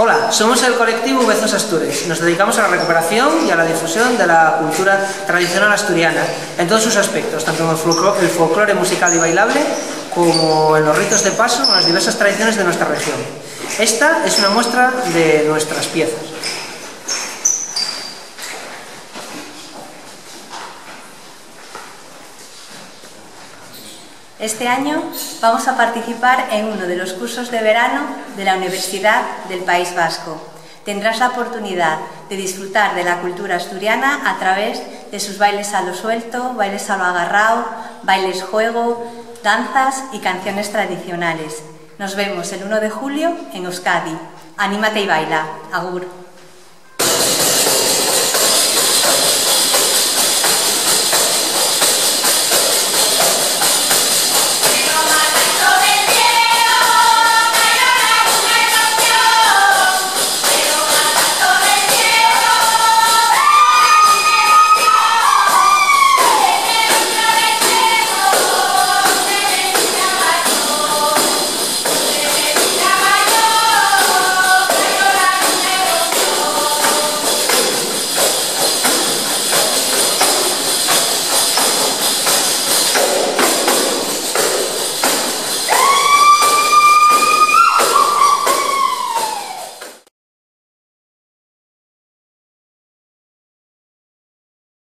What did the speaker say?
Hola, somos el colectivo Bezos Astures. Nos dedicamos a la recuperación y a la difusión de la cultura tradicional asturiana en todos sus aspectos, tanto en el folclore musical y bailable como en los ritos de paso o en las diversas tradiciones de nuestra región. Esta es una muestra de nuestras piezas. Este año vamos a participar en uno de los cursos de verano de la Universidad del País Vasco. Tendrás la oportunidad de disfrutar de la cultura asturiana a través de sus bailes a lo suelto, bailes a lo agarrao, bailes juego, danzas y canciones tradicionales. Nos vemos el 1 de julio en Euskadi. Anímate y baila. Agur.